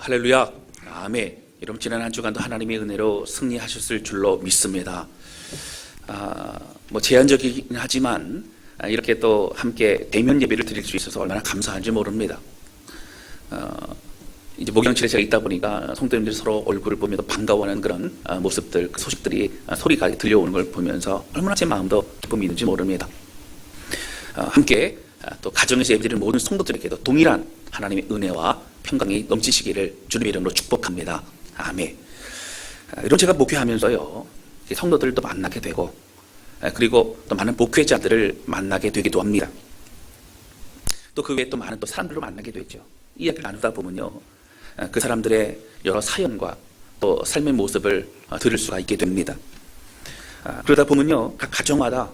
할렐루야. 아멘. 여러분, 지난 한 주간도 하나님의 은혜로 승리하셨을 줄로 믿습니다. 제한적이긴 하지만 이렇게 또 함께 대면 예배를 드릴 수 있어서 얼마나 감사한지 모릅니다. 이제 목양실에 제가 있다 보니까 성도님들이 서로 얼굴을 보면서 반가워하는 그런 모습들, 그 소식들이, 소리가 들려오는 걸 보면서 얼마나 제 마음도 기쁨이 있는지 모릅니다. 함께 또 가정에서 예배드리는 모든 성도들에게도 동일한 하나님의 은혜와 평강이 넘치시기를 주님의 이름으로 축복합니다. 아멘. 이런 제가 목회하면서요, 성도들도 만나게 되고, 그리고 또 많은 목회자들을 만나게 되기도 합니다. 또 그 외에 또 많은 또 사람들로 만나게 되죠. 이야기를 나누다 보면요, 그 사람들의 여러 사연과 또 삶의 모습을 들을 수가 있게 됩니다. 그러다 보면요, 각 가정마다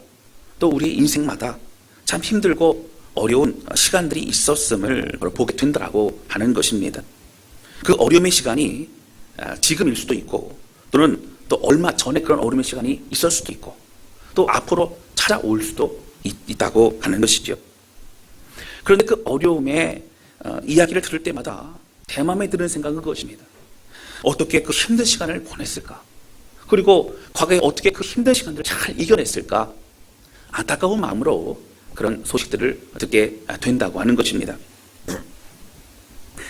또 우리 인생마다 참 힘들고 어려운 시간들이 있었음을 보게 된다고 하는 것입니다. 그 어려움의 시간이 지금일 수도 있고, 또는 또 얼마 전에 그런 어려움의 시간이 있을 수도 있고, 또 앞으로 찾아올 수도 있다고 하는 것이죠. 그런데 그 어려움의 이야기를 들을 때마다 제 마음에 드는 생각은 그것입니다. 어떻게 그 힘든 시간을 보냈을까? 그리고 과거에 어떻게 그 힘든 시간들을 잘 이겨냈을까? 안타까운 마음으로 그런 소식들을 듣게 된다고 하는 것입니다.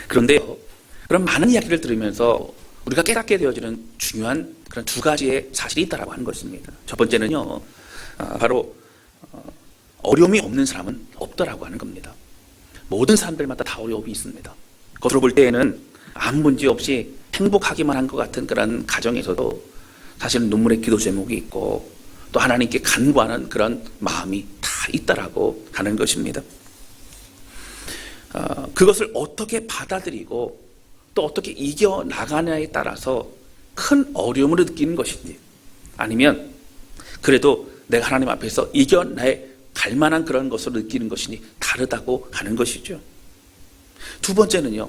그런데요, 그런 많은 이야기를 들으면서 우리가 깨닫게 되어지는 중요한 그런 두 가지의 사실이 있다고 하는 것입니다. 첫 번째는요, 바로 어려움이 없는 사람은 없다라고 하는 겁니다. 모든 사람들마다 다 어려움이 있습니다. 겉으로 볼 때에는 아무 문제 없이 행복하기만 한 것 같은 그런 가정에서도 사실은 눈물의 기도 제목이 있고, 또 하나님께 간구하는 그런 마음이 다 있다라고 하는 것입니다. 그것을 어떻게 받아들이고 또 어떻게 이겨나가냐에 따라서 큰 어려움을 느끼는 것인지, 아니면 그래도 내가 하나님 앞에서 이겨내갈 만한 그런 것을 느끼는 것이니 다르다고 하는 것이죠. 두 번째는요,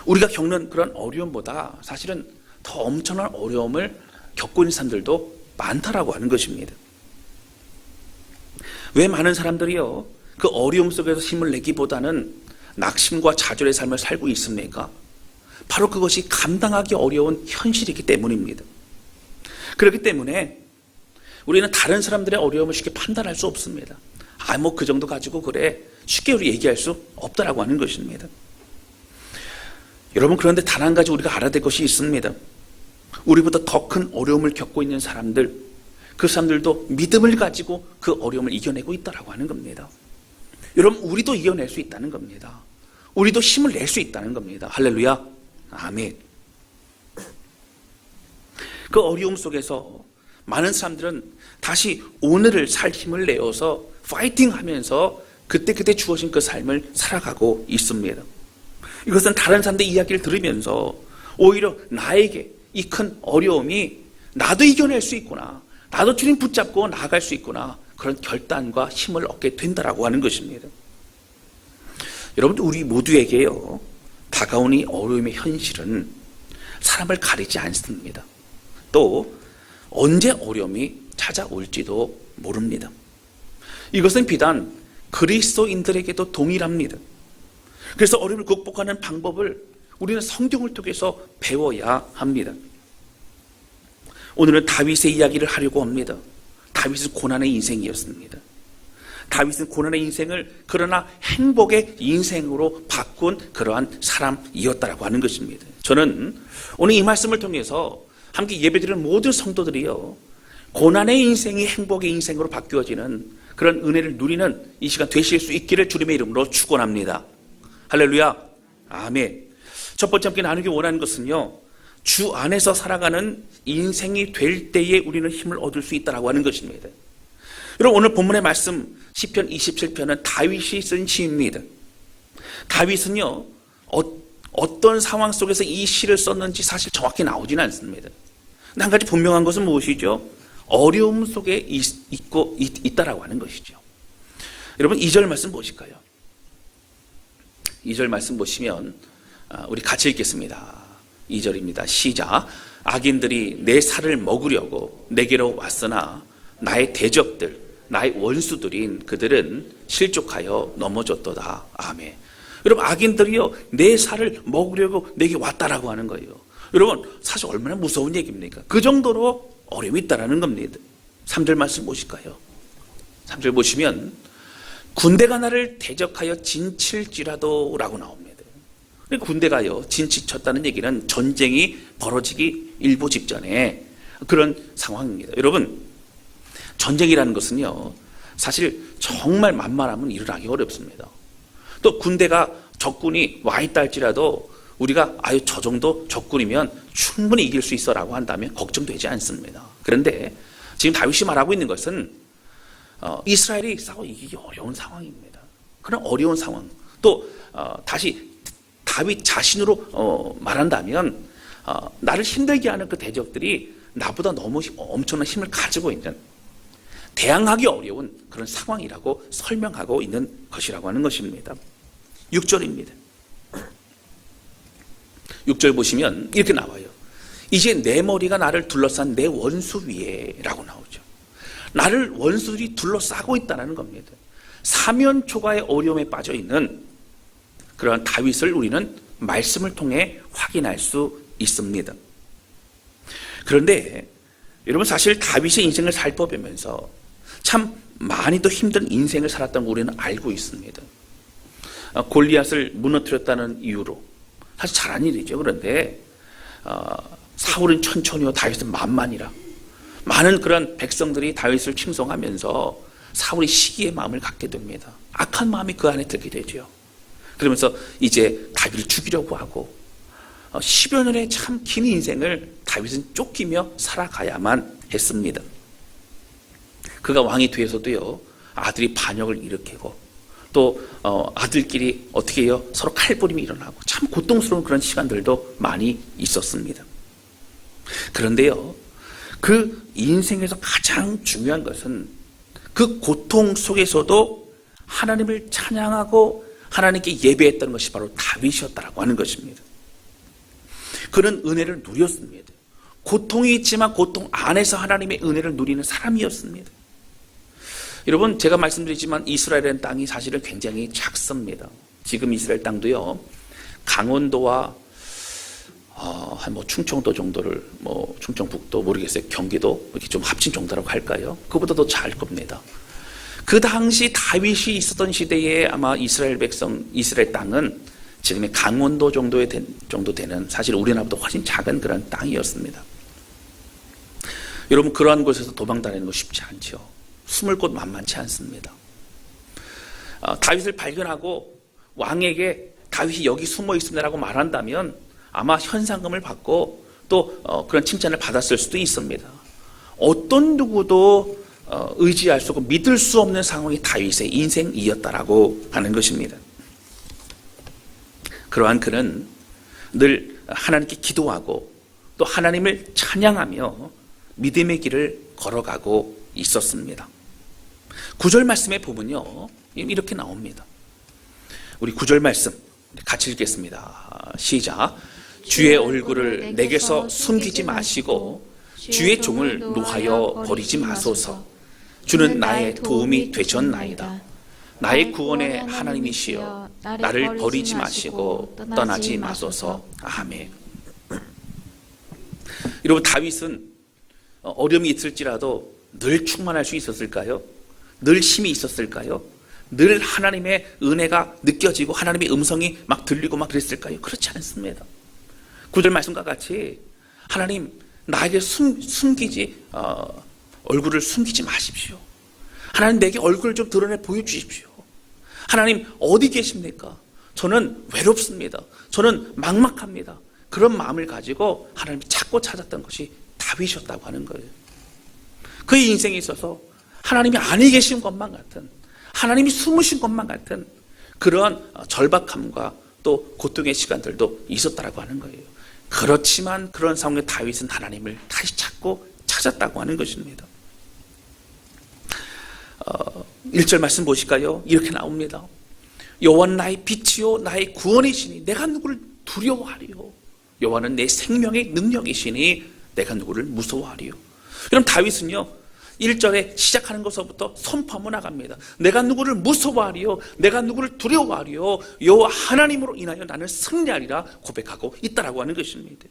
우리가 겪는 그런 어려움보다 사실은 더 엄청난 어려움을 겪고 있는 사람들도 많다라고 하는 것입니다. 왜 많은 사람들이요, 그 어려움 속에서 힘을 내기보다는 낙심과 좌절의 삶을 살고 있습니까? 바로 그것이 감당하기 어려운 현실이기 때문입니다. 그렇기 때문에 우리는 다른 사람들의 어려움을 쉽게 판단할 수 없습니다. 그 정도 가지고 그래, 쉽게 우리 얘기할 수 없다라고 하는 것입니다. 여러분, 그런데 단 한 가지 우리가 알아야 될 것이 있습니다. 우리보다 더 큰 어려움을 겪고 있는 사람들, 그 사람들도 믿음을 가지고 그 어려움을 이겨내고 있다라고 하는 겁니다. 여러분, 우리도 이겨낼 수 있다는 겁니다. 우리도 힘을 낼 수 있다는 겁니다. 할렐루야. 아멘. 그 어려움 속에서 많은 사람들은 다시 오늘을 살 힘을 내어서 파이팅 하면서 그때 주어진 그 삶을 살아가고 있습니다. 이것은 다른 사람들의 이야기를 들으면서 오히려 나에게 이 큰 어려움이 나도 이겨낼 수 있구나, 나도 주님 붙잡고 나아갈 수 있구나, 그런 결단과 힘을 얻게 된다라고 하는 것입니다. 여러분들, 우리 모두에게요, 다가오는 이 어려움의 현실은 사람을 가리지 않습니다. 또 언제 어려움이 찾아올지도 모릅니다. 이것은 비단 그리스도인들에게도 동일합니다. 그래서 어려움을 극복하는 방법을 우리는 성경을 통해서 배워야 합니다. 오늘은 다윗의 이야기를 하려고 합니다. 다윗은 고난의 인생이었습니다. 다윗은 고난의 인생을 그러나 행복의 인생으로 바꾼 그러한 사람이었다라고 하는 것입니다. 저는 오늘 이 말씀을 통해서 함께 예배드리는 모든 성도들이요, 고난의 인생이 행복의 인생으로 바뀌어지는 그런 은혜를 누리는 이 시간 되실 수 있기를 주님의 이름으로 축원합니다. 할렐루야. 아멘. 첫 번째 함께 나누기 원하는 것은요, 주 안에서 살아가는 인생이 될 때에 우리는 힘을 얻을 수 있다라고 하는 것입니다. 여러분, 오늘 본문의 말씀 시편 27편은 다윗이 쓴 시입니다. 다윗은요, 어떤 상황 속에서 이 시를 썼는지 사실 정확히 나오지는 않습니다. 근데 한 가지 분명한 것은 무엇이죠? 어려움 속에 있다라고 하는 것이죠. 여러분, 2절 말씀 보실까요? 2절 말씀 보시면 우리 같이 읽겠습니다. 2절입니다. 시작. 악인들이 내 살을 먹으려고 내게로 왔으나 나의 대적들, 나의 원수들인 그들은 실족하여 넘어졌도다. 아멘. 여러분, 악인들이요 내 살을 먹으려고 내게 왔다라고 하는 거예요. 여러분, 사실 얼마나 무서운 얘기입니까? 그 정도로 어려움이 있다라는 겁니다. 3절 말씀 보실까요? 3절 보시면 군대가 나를 대적하여 진칠지라도 라고 나옵니다. 군대가요 진치쳤다는 얘기는 전쟁이 벌어지기 일보 직전에 그런 상황입니다. 여러분, 전쟁이라는 것은요 사실 정말 만만하면 일어나기 어렵습니다. 또 군대가 적군이 와 있다 할지라도 우리가 저 정도 적군이면 충분히 이길 수 있어 라고 한다면 걱정되지 않습니다. 그런데 지금 다윗이 말하고 있는 것은 이스라엘이 싸우기 어려운 상황입니다. 그런 어려운 상황, 또 다시 다윗 자신으로 말한다면 나를 힘들게 하는 그 대적들이 나보다 너무 엄청난 힘을 가지고 있는, 대항하기 어려운 그런 상황이라고 설명하고 있는 것이라고 하는 것입니다. 6절입니다. 6절 보시면 이렇게 나와요. 이제 내 머리가 나를 둘러싼 내 원수 위에 라고 나오죠. 나를 원수들이 둘러싸고 있다는 겁니다. 사면초가의 어려움에 빠져 있는 그런 다윗을 우리는 말씀을 통해 확인할 수 있습니다. 그런데 여러분, 사실 다윗의 인생을 살펴보면서 참 많이 더 힘든 인생을 살았던 거 우리는 알고 있습니다. 골리앗을 무너뜨렸다는 이유로 사실 잘한 일이죠. 그런데 사울은 천천히요 다윗은 만만이라 많은 그런 백성들이 다윗을 칭송하면서 사울이 시기의 마음을 갖게 됩니다. 악한 마음이 그 안에 들게 되죠. 그러면서 이제 다윗을 죽이려고 하고 10여 년의 참 긴 인생을 다윗은 쫓기며 살아가야만 했습니다. 그가 왕이 되어서도요 아들이 반역을 일으키고 또 아들끼리 어떻게 해요? 서로 칼부림이 일어나고 참 고통스러운 그런 시간들도 많이 있었습니다. 그런데요, 그 인생에서 가장 중요한 것은 그 고통 속에서도 하나님을 찬양하고 하나님께 예배했던 것이 바로 다윗이었다라고 하는 것입니다. 그는 은혜를 누렸습니다. 고통이 있지만 고통 안에서 하나님의 은혜를 누리는 사람이었습니다. 여러분, 제가 말씀드리지만 이스라엘의 땅이 사실은 굉장히 작습니다. 지금 이스라엘 땅도요 강원도와 한 충청도 정도를 충청북도 모르겠어요. 경기도 이렇게 좀 합친 정도라고 할까요? 그보다 더 잘 겁니다. 그 당시 다윗이 있었던 시대에 아마 이스라엘 땅은 지금의 강원도 정도 되는, 사실 우리나라보다 훨씬 작은 그런 땅이었습니다. 여러분, 그러한 곳에서 도망 다니는 거 쉽지 않죠. 숨을 곳 만만치 않습니다. 다윗을 발견하고 왕에게 다윗이 여기 숨어 있습니다라고 말한다면 아마 현상금을 받고 또 그런 칭찬을 받았을 수도 있습니다. 어떤 누구도 의지할 수 없고 믿을 수 없는 상황이 다윗의 인생이었다라고 하는 것입니다. 그러한 그는 늘 하나님께 기도하고 또 하나님을 찬양하며 믿음의 길을 걸어가고 있었습니다. 9절 말씀에 보면요 이렇게 나옵니다. 우리 9절 말씀 같이 읽겠습니다. 시작. 주의 얼굴을 내게서 숨기지 마시고 주의 종을 노하여 버리지 마소서. 주는 나의 도움이 되셨나이다. 나의 구원의 하나님이시여 나를 버리지 마시고 떠나지 마소서. 아멘. 여러분, 다윗은 어려움이 있을지라도 늘 충만할 수 있었을까요? 늘 힘이 있었을까요? 늘 하나님의 은혜가 느껴지고 하나님의 음성이 막 들리고 막 그랬을까요? 그렇지 않습니다. 9절 말씀과 같이 하나님 나에게 얼굴을 숨기지 마십시오. 하나님 내게 얼굴을 좀 드러내 보여주십시오. 하나님 어디 계십니까? 저는 외롭습니다. 저는 막막합니다. 그런 마음을 가지고 하나님이 찾고 찾았던 것이 다윗이었다고 하는 거예요. 그의 인생에 있어서 하나님이 아니 계신 것만 같은, 하나님이 숨으신 것만 같은 그러한 절박함과 또 고통의 시간들도 있었다라고 하는 거예요. 그렇지만 그런 상황에 다윗은 하나님을 다시 찾고 찾았다고 하는 것입니다. 1절 말씀 보실까요? 이렇게 나옵니다. 여호와는 나의 빛이요 나의 구원이시니 내가 누구를 두려워하리요. 여호와는 내 생명의 능력이시니 내가 누구를 무서워하리요. 여러분, 다윗은요 1절에 시작하는 것부터 선포하며 나갑니다. 내가 누구를 무서워하리요 내가 누구를 두려워하리요 여호와 하나님으로 인하여 나는 승리하리라 고백하고 있다라고 하는 것입니다.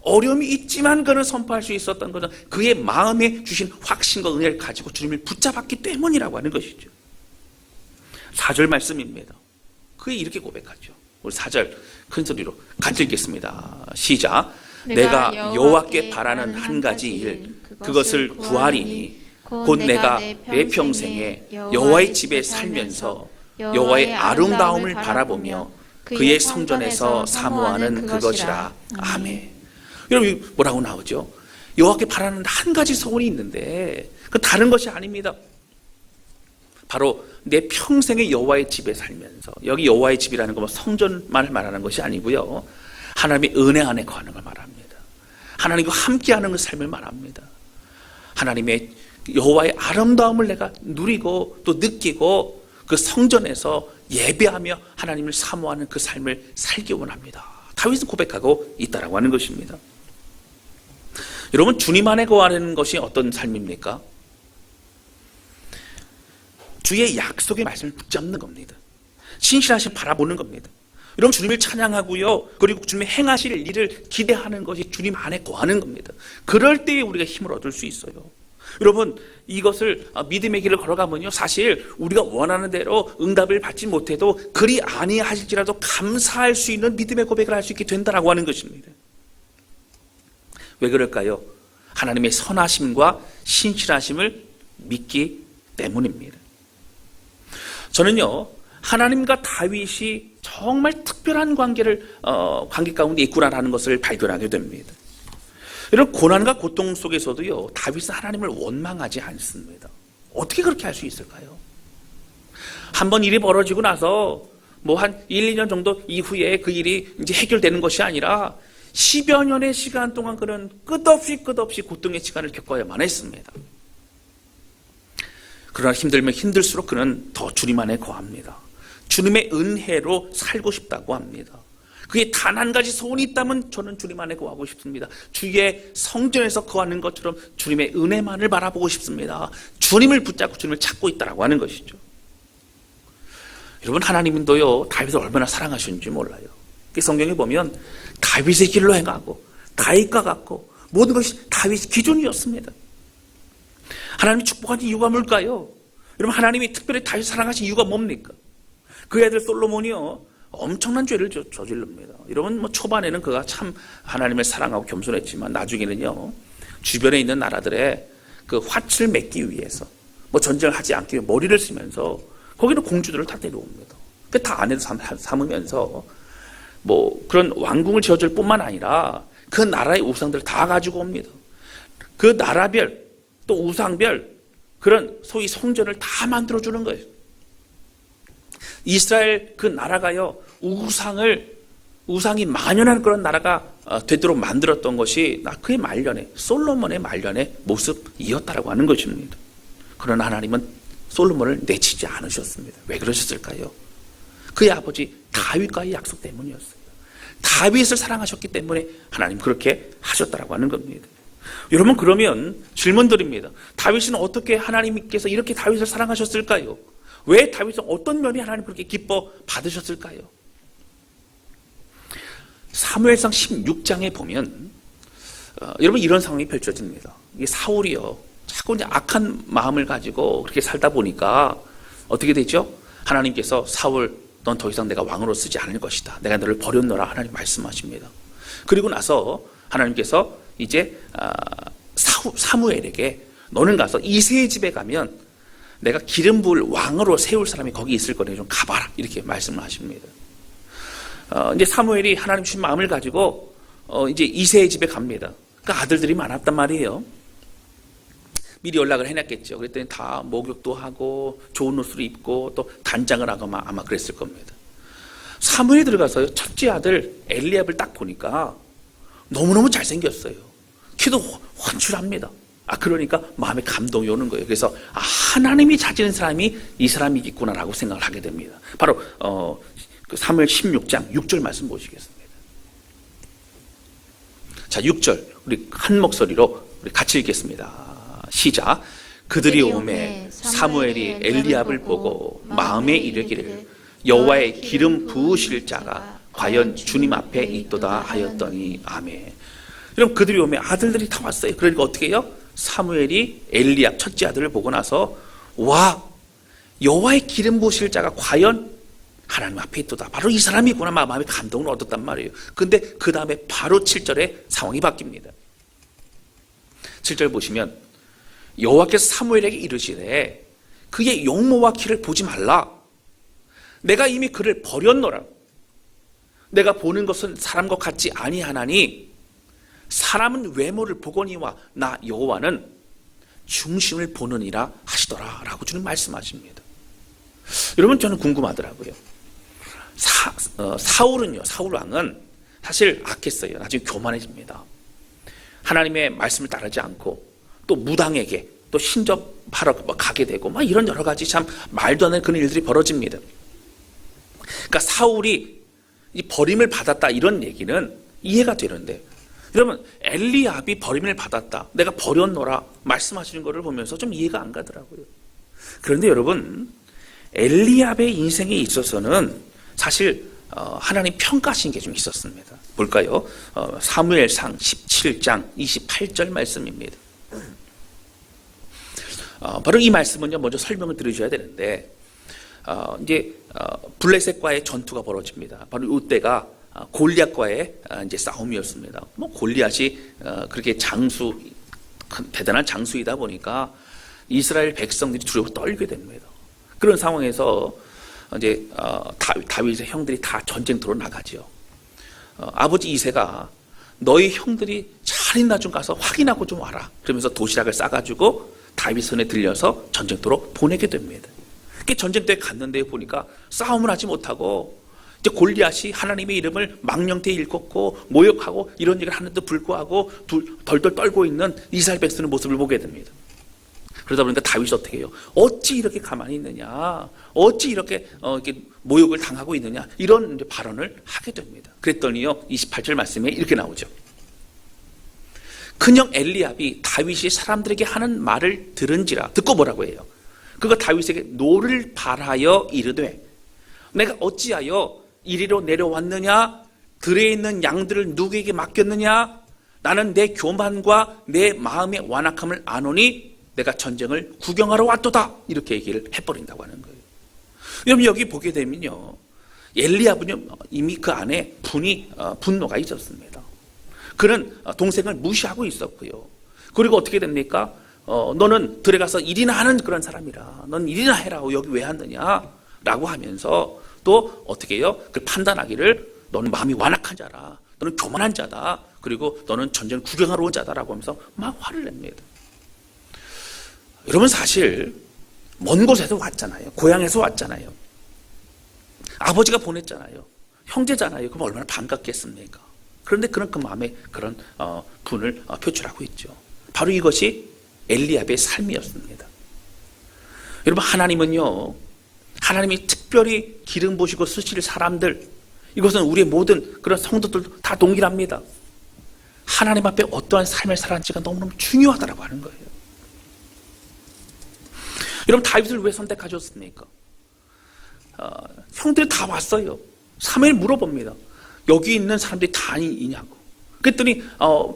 어려움이 있지만 그는 선포할 수 있었던 것은 그의 마음에 주신 확신과 은혜를 가지고 주님을 붙잡았기 때문이라고 하는 것이죠. 4절 말씀입니다. 그에 이렇게 고백하죠. 우리 4절 큰 소리로 같이 읽겠습니다. 시작. 내가 여호와께 바라는 한 가지 일 그것을 구하리니 곧 내가 내 평생에 여호와의 집에 살면서 여호와의 아름다움을 바라보며 그의 성전에서 사모하는 그것이라. 아멘. 여러분 뭐라고 나오죠? 여호와께 바라는 한 가지 소원이 있는데 그 다른 것이 아닙니다. 바로 내 평생의 여호와의 집에 살면서, 여기 여호와의 집이라는 건 성전만을 말하는 것이 아니고요, 하나님의 은혜 안에 거하는 걸 말합니다. 하나님과 함께하는 그 삶을 말합니다. 하나님의 여호와의 아름다움을 내가 누리고 또 느끼고 그 성전에서 예배하며 하나님을 사모하는 그 삶을 살기 원합니다. 다윗은 고백하고 있다라고 하는 것입니다. 여러분, 주님 안에 거하는 것이 어떤 삶입니까? 주의 약속의 말씀을 붙잡는 겁니다. 신실하심 바라보는 겁니다. 여러분, 주님을 찬양하고요, 그리고 주님의 행하실 일을 기대하는 것이 주님 안에 거하는 겁니다. 그럴 때에 우리가 힘을 얻을 수 있어요. 여러분, 이것을 믿음의 길을 걸어가면요, 사실 우리가 원하는 대로 응답을 받지 못해도 그리 아니하실지라도 감사할 수 있는 믿음의 고백을 할 수 있게 된다라고 하는 것입니다. 왜 그럴까요? 하나님의 선하심과 신실하심을 믿기 때문입니다. 저는요, 하나님과 다윗이 정말 특별한 관계 가운데 있구나라는 것을 발견하게 됩니다. 이런 고난과 고통 속에서도요, 다윗은 하나님을 원망하지 않습니다. 어떻게 그렇게 할 수 있을까요? 한번 일이 벌어지고 나서 한 1, 2년 정도 이후에 그 일이 이제 해결되는 것이 아니라 10여 년의 시간 동안 그는 끝없이 고통의 시간을 겪어야만 했습니다. 그러나 힘들면 힘들수록 그는 더 주님 안에 거합니다. 주님의 은혜로 살고 싶다고 합니다. 그게 단 한 가지 소원이 있다면 저는 주님 안에 거하고 싶습니다. 주의 성전에서 거하는 것처럼 주님의 은혜만을 바라보고 싶습니다. 주님을 붙잡고 주님을 찾고 있다라고 하는 것이죠. 여러분, 하나님도요, 다윗을 얼마나 사랑하셨는지 몰라요. 성경에 보면 다윗의 길로 행하고 다윗과 같고 모든 것이 다윗의 기준이었습니다. 하나님이 축복한 이유가 뭘까요? 여러분, 하나님이 특별히 다윗을 사랑하신 이유가 뭡니까? 그 아들 솔로몬이요, 엄청난 죄를 저질릅니다. 여러분, 초반에는 그가 참 하나님을 사랑하고 겸손했지만 나중에는요, 주변에 있는 나라들의 그 화치를 맺기 위해서 전쟁을 하지 않기 위해 머리를 쓰면서 거기는 공주들을 다 데려옵니다. 다 아내도 삼으면서 그런 왕궁을 지어줄 뿐만 아니라 그 나라의 우상들을 다 가지고 옵니다. 그 나라별 또 우상별 그런 소위 성전을 다 만들어주는 거예요. 이스라엘 그 나라가요, 우상이 만연한 그런 나라가 되도록 만들었던 것이 그의 말년에, 솔로몬의 말년의 모습이었다라고 하는 것입니다. 그러나 하나님은 솔로몬을 내치지 않으셨습니다. 왜 그러셨을까요? 그의 아버지 다윗과의 약속 때문이었어요. 다윗을 사랑하셨기 때문에 하나님 그렇게 하셨다라고 하는 겁니다. 여러분, 그러면 질문 드립니다. 다윗은 어떻게 하나님께서 이렇게 다윗을 사랑하셨을까요? 왜 다윗은 어떤 면이 하나님 그렇게 기뻐 받으셨을까요? 사무엘상 16장에 보면 여러분, 이런 상황이 펼쳐집니다. 이 사울이요, 자꾸 이제 악한 마음을 가지고 그렇게 살다 보니까 어떻게 되죠? 하나님께서 사울, 넌 더 이상 내가 왕으로 쓰지 않을 것이다. 내가 너를 버렸노라 하나님 말씀하십니다. 그리고 나서 하나님께서 이제 사무엘에게 너는 가서 이새의 집에 가면 내가 기름 부을 왕으로 세울 사람이 거기 있을 거니 좀 가봐라, 이렇게 말씀을 하십니다. 이제 사무엘이 하나님 주신 마음을 가지고 이제 이새의 집에 갑니다. 그 아들들이 많았단 말이에요. 미리 연락을 해놨겠죠. 그랬더니 다 목욕도 하고 좋은 옷을 입고 또 단장을 하고 아마 그랬을 겁니다. 사무엘이 들어가서요, 첫째 아들 엘리압을 딱 보니까 너무너무 잘생겼어요. 키도 훤칠합니다. 그러니까 마음에 감동이 오는 거예요. 그래서 하나님이 찾는 사람이 이 사람이겠구나라고 생각을 하게 됩니다. 바로 사무엘 16장 6절 말씀 보시겠습니다. 자, 6절 우리 한 목소리로 우리 같이 읽겠습니다. 시작. 그들이 오매 사무엘이 엘리압을 보고 마음에 이르기를 여호와의 기름 부으실 자가 과연 주님 앞에 있도다 하였더니 아멘. 그럼 그들이 오매 아들들이 다 왔어요. 그러니까 어떻게 해요? 사무엘이 엘리압 첫째 아들을 보고 나서 와, 여호와의 기름 부으실 자가 과연 하나님 앞에 있도다. 바로 이 사람이구나. 마음에 감동을 얻었단 말이에요. 근데 그 다음에 바로 7절에 상황이 바뀝니다. 7절 보시면 여호와께서 사무엘에게 이르시되 그의 용모와 키를 보지 말라. 내가 이미 그를 버렸노라. 내가 보는 것은 사람과 같지 아니하나니 사람은 외모를 보거니와 나 여호와는 중심을 보느니라 하시더라 라고 주님 말씀하십니다. 여러분, 저는 궁금하더라고요. 사울 왕은 사실 악했어요. 나중에 교만해집니다. 하나님의 말씀을 따르지 않고 또 무당에게 또 신접하러 가게 되고 막 이런 여러 가지 참 말도 안 되는 그런 일들이 벌어집니다. 그러니까 사울이 이 버림을 받았다 이런 얘기는 이해가 되는데, 여러분, 엘리압이 버림을 받았다, 내가 버렸노라 말씀하시는 것을 보면서 좀 이해가 안 가더라고요. 그런데 여러분, 엘리압의 인생에 있어서는 사실 하나님 평가하신 게 좀 있었습니다. 볼까요? 사무엘상 17장 28절 말씀입니다. 바로 이 말씀은요, 먼저 설명을 들으셔야 되는데, 이제 블레셋과의 전투가 벌어집니다. 바로 이때가 골리앗과의 이제 싸움이었습니다. 뭐 골리앗이 그렇게 대단한 장수이다 보니까 이스라엘 백성들이 두려워 떨게 됩니다. 그런 상황에서 이제 다윗의 형들이 다 전쟁터로 나가죠. 아버지 이새가 너희 형들이 잘 있나 좀 가서 확인하고 좀 와라. 그러면서 도시락을 싸가지고 다윗 손에 들려서 전쟁터로 보내게 됩니다. 전쟁터에 갔는데 보니까 싸움을 하지 못하고 이제 골리앗이 하나님의 이름을 망령되이 일컫고 모욕하고 이런 얘기를 하는데도 불구하고 덜덜 떨고 있는 이스라엘 백성의 모습을 보게 됩니다. 그러다 보니까 다윗이 어떻게 해요? 어찌 이렇게 가만히 있느냐? 어찌 이렇게 모욕을 당하고 있느냐? 이런 이제 발언을 하게 됩니다. 그랬더니요, 28절 말씀에 이렇게 나오죠. 큰형 엘리압이 다윗이 사람들에게 하는 말을 들은지라. 듣고 뭐라고 해요? 그가 다윗에게 노를 발하여 이르되 내가 어찌하여 이리로 내려왔느냐? 들에 있는 양들을 누구에게 맡겼느냐? 나는 내 교만과 내 마음의 완악함을 아노니 내가 전쟁을 구경하러 왔도다. 이렇게 얘기를 해버린다고 하는 거예요. 여러분, 여기 보게 되면요, 엘리압은요 이미 그 안에 분노가 있었습니다. 그는 동생을 무시하고 있었고요. 그리고 어떻게 됩니까? 너는 들에 가서 일이나 하는 그런 사람이라, 넌 일이나 해라, 여기 왜 왔느냐 라고 하면서 또 어떻게 해요? 그 판단하기를 너는 마음이 완악한 자라, 너는 교만한 자다, 그리고 너는 전쟁을 구경하러 온 자다라고 하면서 막 화를 냅니다. 여러분, 사실 먼 곳에서 왔잖아요. 고향에서 왔잖아요. 아버지가 보냈잖아요. 형제잖아요. 그럼 얼마나 반갑겠습니까? 그런데 그런 그 마음에 그런 분을 표출하고 있죠. 바로 이것이 엘리압의 삶이었습니다. 여러분, 하나님은요, 하나님이 특별히 기름 부으시고 쓰실 사람들, 이것은 우리의 모든 그런 성도들도 다 동일합니다. 하나님 앞에 어떠한 삶을 살았는지가 너무너무 중요하다고 하는 거예요. 여러분, 다윗을 왜 선택하셨습니까? 형들이 다 왔어요. 사무엘 물어봅니다. 여기 있는 사람들이 다 아니냐고. 그랬더니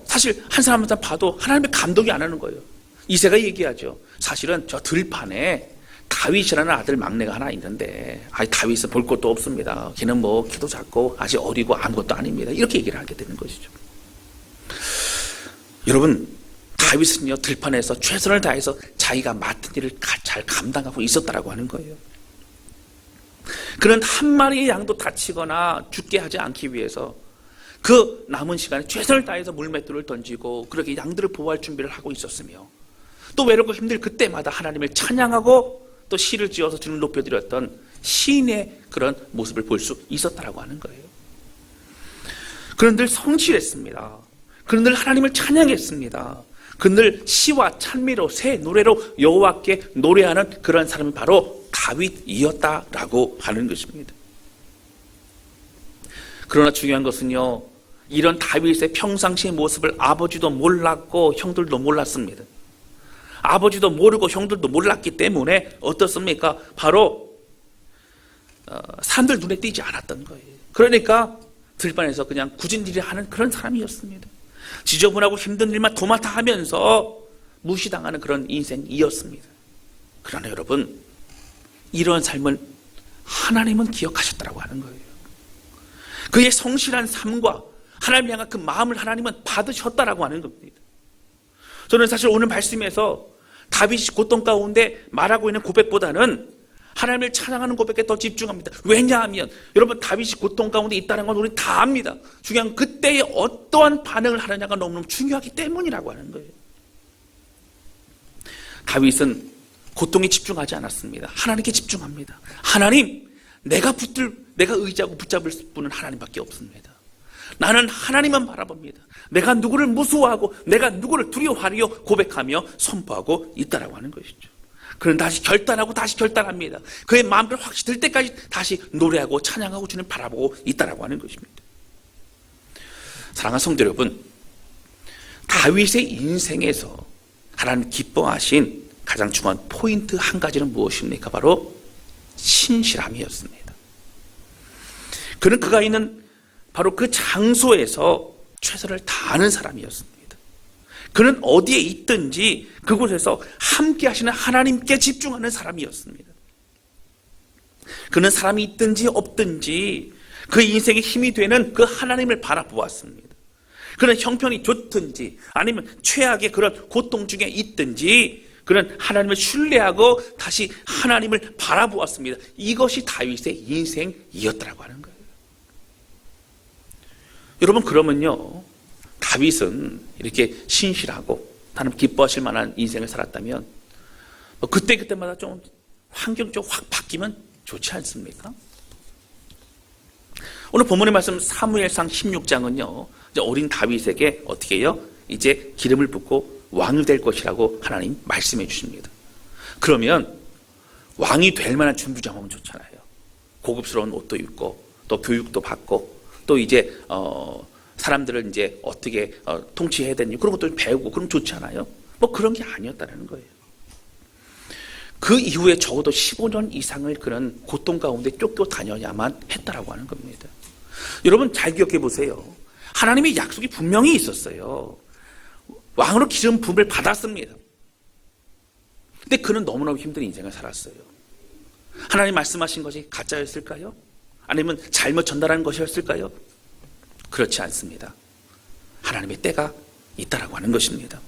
사실 한 사람 한 사람 봐도 하나님의 감동이 안 하는 거예요. 이새가 얘기하죠. 사실은 저 들판에 다윗이라는 아들 막내가 하나 있는데, 다윗은 볼 것도 없습니다. 걔는 뭐 키도 작고 아직 어리고 아무것도 아닙니다. 이렇게 얘기를 하게 되는 것이죠. 여러분, 다윗은요 들판에서 최선을 다해서 자기가 맡은 일을 잘 감당하고 있었다라고 하는 거예요. 그는 한 마리의 양도 다치거나 죽게 하지 않기 위해서 그 남은 시간에 최선을 다해서 물맷돌을 던지고 그렇게 양들을 보호할 준비를 하고 있었으며, 또 외롭고 힘들 그때마다 하나님을 찬양하고 또 시를 지어서 주님을 높여드렸던 시인의 그런 모습을 볼 수 있었다라고 하는 거예요. 그는 늘 성실했습니다. 그는 늘 하나님을 찬양했습니다. 그는 늘 시와 찬미로 새 노래로 여호와께 노래하는 그런 사람이 바로 다윗이었다라고 하는 것입니다. 그러나 중요한 것은요, 이런 다윗의 평상시의 모습을 아버지도 몰랐고 형들도 몰랐습니다. 아버지도 모르고 형들도 몰랐기 때문에 어떻습니까? 바로 사람들 눈에 띄지 않았던 거예요. 그러니까 들판에서 그냥 굳은 일을 하는 그런 사람이었습니다. 지저분하고 힘든 일만 도맡아 하면서 무시당하는 그런 인생이었습니다. 그러나 여러분, 이런 삶을 하나님은 기억하셨다고 하는 거예요. 그의 성실한 삶과 하나님 향한 그 마음을 하나님은 받으셨다라고 하는 겁니다. 저는 사실 오늘 말씀에서 다윗이 고통 가운데 말하고 있는 고백보다는 하나님을 찬양하는 고백에 더 집중합니다. 왜냐하면 여러분, 다윗이 고통 가운데 있다는 건 우리 다 압니다. 중요한 그때에 어떠한 반응을 하느냐가 너무너무 중요하기 때문이라고 하는 거예요. 다윗은 고통에 집중하지 않았습니다. 하나님께 집중합니다. 하나님, 내가 의지하고 붙잡을 분은 하나님밖에 없습니다. 나는 하나님만 바라봅니다. 내가 누구를 무서워하고 내가 누구를 두려워하려 고백하며 선포하고 있다라고 하는 것이죠. 그는 다시 결단하고 다시 결단합니다. 그의 마음을 확실히 들 때까지 다시 노래하고 찬양하고 주님 바라보고 있다라고 하는 것입니다. 사랑하는 성도 여러분, 다윗의 인생에서 하나님 기뻐하신 가장 중요한 포인트 한 가지는 무엇입니까? 바로 신실함이었습니다. 그는 그가 있는 바로 그 장소에서 최선을 다하는 사람이었습니다. 그는 어디에 있든지 그곳에서 함께 하시는 하나님께 집중하는 사람이었습니다. 그는 사람이 있든지 없든지 그 인생의 힘이 되는 그 하나님을 바라보았습니다. 그는 형편이 좋든지 아니면 최악의 그런 고통 중에 있든지 그는 하나님을 신뢰하고 다시 하나님을 바라보았습니다. 이것이 다윗의 인생이었다고 하는 거예요. 여러분, 그러면요, 다윗은 이렇게 신실하고 하나님 기뻐하실 만한 인생을 살았다면 그때마다 좀 환경 좀 확 바뀌면 좋지 않습니까? 오늘 본문의 말씀 사무엘상 16장은요, 이제 어린 다윗에게 어떻게 해요? 이제 기름을 붓고 왕이 될 것이라고 하나님 말씀해 주십니다. 그러면 왕이 될 만한 준비 장황은 좋잖아요. 고급스러운 옷도 입고 또 교육도 받고 또 이제 사람들을 이제 어떻게 통치해야 되는지 그런 것도 배우고 그럼 좋잖아요. 뭐 그런 게 아니었다는 거예요. 그 이후에 적어도 15년 이상을 그런 고통 가운데 쫓겨 다녀야만 했다라고 하는 겁니다. 여러분, 잘 기억해 보세요. 하나님의 약속이 분명히 있었어요. 왕으로 기름 부음을 받았습니다. 근데 그는 너무너무 힘든 인생을 살았어요. 하나님 말씀하신 것이 가짜였을까요? 아니면 잘못 전달한 것이었을까요? 그렇지 않습니다. 하나님의 때가 있다라고 하는 것입니다.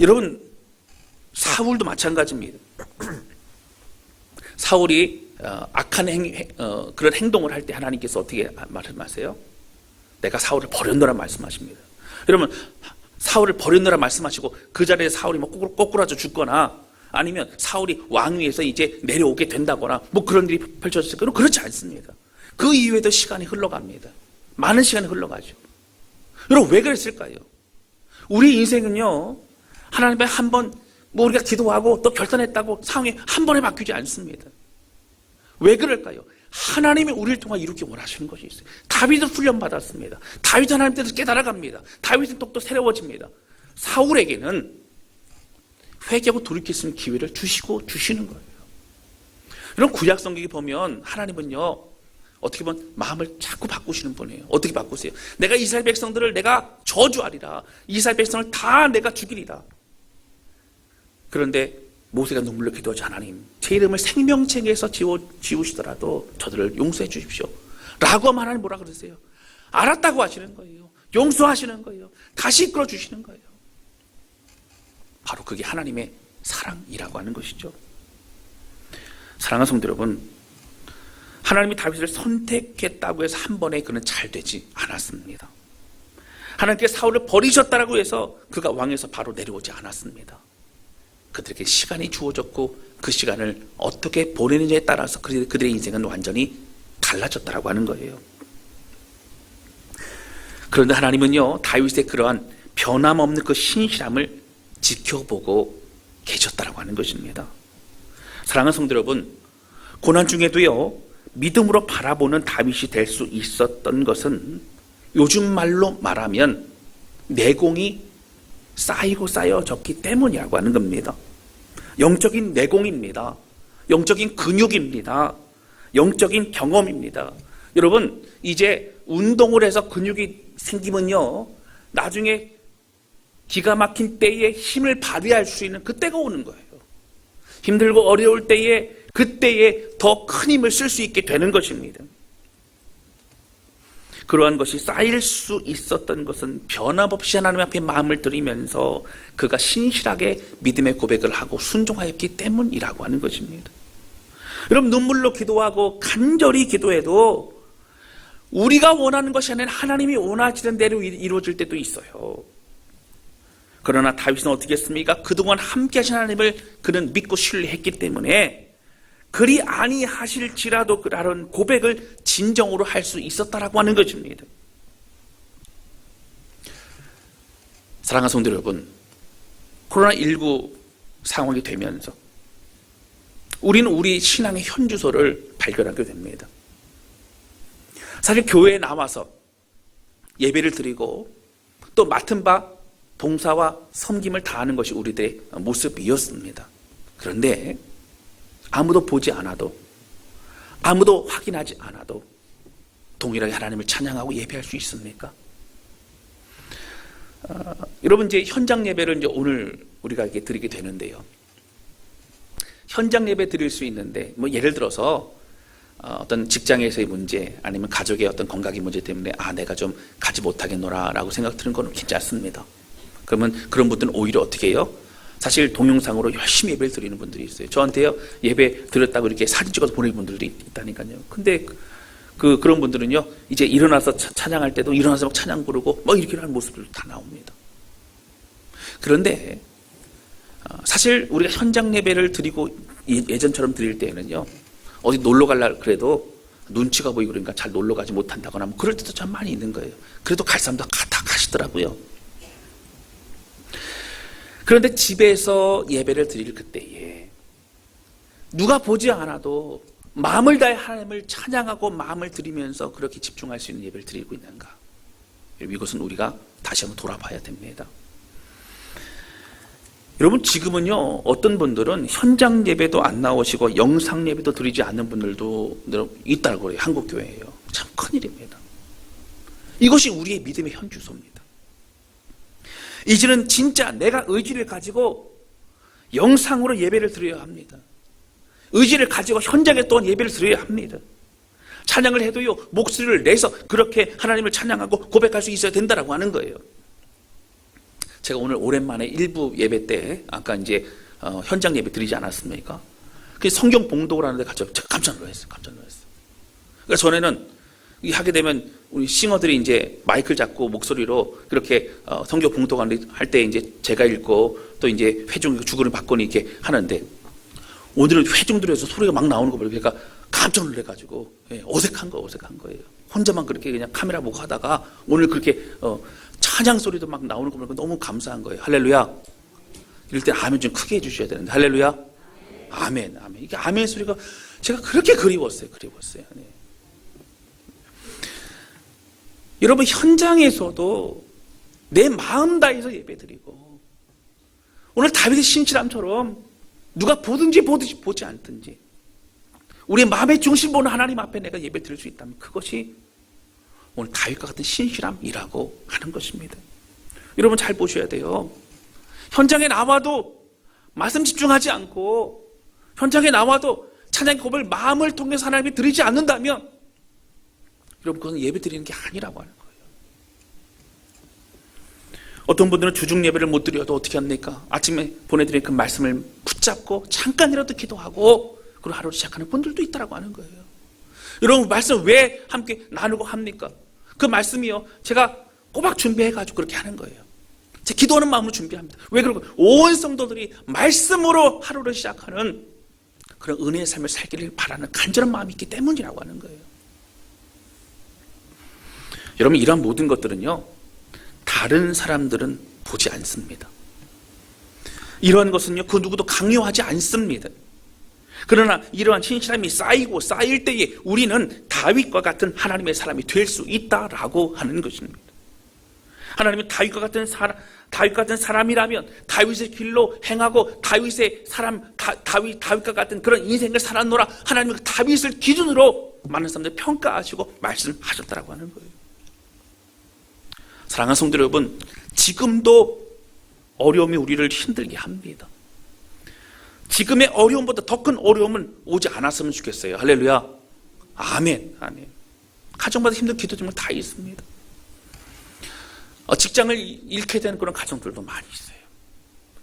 여러분, 사울도 마찬가지입니다. 사울이 악한 그런 행동을 할 때 하나님께서 어떻게 말씀하세요? 내가 사울을 버렸노라 말씀하십니다. 여러분, 사울을 버렸노라 말씀하시고 그 자리에 사울이 뭐 꼬꾸라져 죽거나 아니면 사울이 왕위에서 이제 내려오게 된다거나 뭐 그런 일이 펼쳐졌을까요? 그렇지 않습니다. 그 이후에도 시간이 흘러갑니다. 많은 시간이 흘러가죠. 여러분, 왜 그랬을까요? 우리 인생은요, 하나님의 한번 뭐 우리가 기도하고 또 결단했다고 상황이 한 번에 바뀌지 않습니다. 왜 그럴까요? 하나님이 우리를 통해 이루기 원하시는 것이 있어요. 다윗은 훈련받았습니다. 다윗은 하나님 뜻을 깨달아갑니다. 다윗은 또 새로워집니다. 사울에게는 회개하고 돌이킬 수 있는 기회를 주시는 거예요. 이런 구약 성경에 보면 하나님은요, 어떻게 보면 마음을 자꾸 바꾸시는 분이에요. 어떻게 바꾸세요? 내가 이스라엘 백성들을 내가 저주하리라. 이스라엘 백성을 다 내가 죽이리라. 그런데 모세가 눈물로 기도하지, 하나님, 제 이름을 생명책에서 지우시더라도 저들을 용서해 주십시오 라고 하면 하나님 뭐라 그러세요? 알았다고 하시는 거예요. 용서하시는 거예요. 다시 이끌어 주시는 거예요. 바로 그게 하나님의 사랑이라고 하는 것이죠. 사랑하는 성도 여러분, 하나님이 다윗을 선택했다고 해서 한 번에 그는 잘 되지 않았습니다. 하나님께서 사울을 버리셨다라고 해서 그가 왕에서 바로 내려오지 않았습니다. 그들에게 시간이 주어졌고 그 시간을 어떻게 보내느냐에 따라서 그들의 인생은 완전히 달라졌다라고 하는 거예요. 그런데 하나님은요, 다윗의 그러한 변함없는 그 신실함을 지켜보고 계셨다라고 하는 것입니다. 사랑하는 성도 여러분, 고난 중에도요, 믿음으로 바라보는 다윗이 될 수 있었던 것은 요즘 말로 말하면 내공이 쌓이고 쌓여졌기 때문이라고 하는 겁니다. 영적인 내공입니다. 영적인 근육입니다. 영적인 경험입니다. 여러분, 이제 운동을 해서 근육이 생기면요, 나중에 기가 막힌 때에 힘을 발휘할 수 있는 그때가 오는 거예요. 힘들고 어려울 때에, 그때에 더 큰 힘을 쓸 수 있게 되는 것입니다. 그러한 것이 쌓일 수 있었던 것은 변함없이 하나님 앞에 마음을 들이면서 그가 신실하게 믿음의 고백을 하고 순종하였기 때문이라고 하는 것입니다. 여러분, 눈물로 기도하고 간절히 기도해도 우리가 원하는 것이 아니라 하나님이 원하시는 대로 이루어질 때도 있어요. 그러나 다윗은 어떻게 했습니까? 그동안 함께 하신 하나님을 그는 믿고 신뢰했기 때문에 그리 아니하실지라도 그런 고백을 진정으로 할 수 있었다라고 하는 것입니다. 사랑하는 성도 여러분, 코로나19 상황이 되면서 우리는 우리 신앙의 현주소를 발견하게 됩니다. 사실 교회에 나와서 예배를 드리고 또 맡은 바 봉사와 섬김을 다하는 것이 우리들의 모습이었습니다. 그런데 아무도 보지 않아도, 아무도 확인하지 않아도 동일하게 하나님을 찬양하고 예배할 수 있습니까? 여러분, 이제 현장 예배를 이제 오늘 우리가 이렇게 드리게 되는데요. 현장 예배 드릴 수 있는데, 뭐 예를 들어서 어떤 직장에서의 문제, 아니면 가족의 어떤 건강의 문제 때문에 내가 좀 가지 못하겠노라라고 생각 드는 건 괜찮습니다. 그러면 그런 분들은 오히려 어떻게 해요? 사실 동영상으로 열심히 예배를 드리는 분들이 있어요. 저한테요, 예배 드렸다고 이렇게 사진 찍어서 보내는 분들이 있다니까요. 근데 그런 분들은요, 이제 일어나서 찬양할 때도 일어나서 막 찬양 부르고 막 이렇게 하는 모습들 다 나옵니다. 그런데 사실 우리가 현장 예배를 드리고 예전처럼 드릴 때에는요, 어디 놀러 가려고 그래도 눈치가 보이고 그러니까 잘 놀러 가지 못한다거나 뭐 그럴 때도 참 많이 있는 거예요. 그래도 갈 사람도 다 가시더라고요. 그런데 집에서 예배를 드릴 그때에 누가 보지 않아도 마음을 다해 하나님을 찬양하고 마음을 드리면서 그렇게 집중할 수 있는 예배를 드리고 있는가? 이것은 우리가 다시 한번 돌아봐야 됩니다. 여러분, 지금은요, 어떤 분들은 현장 예배도 안 나오시고 영상 예배도 드리지 않는 분들도 있다고 해요. 한국 교회예요. 참 큰일입니다. 이것이 우리의 믿음의 현주소입니다. 이제는 진짜 내가 의지를 가지고 영상으로 예배를 드려야 합니다. 의지를 가지고 현장에 또한 예배를 드려야 합니다. 찬양을 해도요, 목소리를 내서 그렇게 하나님을 찬양하고 고백할 수 있어야 된다라고 하는 거예요. 제가 오늘 오랜만에 일부 예배 때 아까 이제 현장 예배 드리지 않았습니까? 그 성경 봉독을 하는데 제가 깜짝 놀랐어요. 그러니까 전에는 하게 되면 우리 싱어들이 이제 마이크를 잡고 목소리로 그렇게 성경 봉독할 때 이제 제가 읽고 또 이제 회중 주거를 받거니 이렇게 하는데, 오늘은 회중들에서 소리가 막 나오는 거 보니까 깜짝 놀래가지고 어색한 거예요. 혼자만 그렇게 그냥 카메라 보고 하다가 오늘 그렇게 찬양 소리도 막 나오는 거 보니까 너무 감사한 거예요. 할렐루야. 이럴 때 아멘 좀 크게 해주셔야 되는데, 할렐루야. 아멘. 이게 아멘 소리가 제가 그렇게 그리웠어요. 네. 여러분, 현장에서도 내 마음 다해서 예배드리고, 오늘 다윗의 신실함처럼 누가 보든지 보지 않든지 우리의 마음의 중심 보는 하나님 앞에 내가 예배드릴 수 있다면 그것이 오늘 다윗과 같은 신실함이라고 하는 것입니다. 여러분, 잘 보셔야 돼요. 현장에 나와도 말씀 집중하지 않고, 현장에 나와도 찬양 고백을 마음을 통해서 하나님께 드리지 않는다면 여러분, 그건 예배 드리는 게 아니라고 하는 거예요. 어떤 분들은 주중 예배를 못 드려도 어떻게 합니까? 아침에 보내드린 그 말씀을 붙잡고 잠깐이라도 기도하고 그리고 하루를 시작하는 분들도 있다라고 하는 거예요. 여러분, 말씀 왜 함께 나누고 합니까? 그 말씀이요, 제가 꼬박 준비해가지고 그렇게 하는 거예요. 제 기도하는 마음으로 준비합니다. 왜 그럴까요? 온 성도들이 말씀으로 하루를 시작하는 그런 은혜의 삶을 살기를 바라는 간절한 마음이 있기 때문이라고 하는 거예요. 여러분, 이러한 모든 것들은요, 다른 사람들은 보지 않습니다. 이러한 것은요, 그 누구도 강요하지 않습니다. 그러나 이러한 신실함이 쌓이고 쌓일 때에 우리는 다윗과 같은 하나님의 사람이 될 수 있다라고 하는 것입니다. 하나님은 다윗과 같은 사람이라면 다윗의 길로 행하고 다윗과 같은 그런 인생을 살았노라. 하나님은 다윗을 기준으로 많은 사람들 평가하시고 말씀하셨다라고 하는 거예요. 사랑하는 성도 여러분, 지금도 어려움이 우리를 힘들게 합니다. 지금의 어려움보다 더 큰 어려움은 오지 않았으면 좋겠어요. 할렐루야. 아멘. 아멘. 가정마다 힘든 기도 중에 다 있습니다. 직장을 잃게 되는 그런 가정들도 많이 있어요.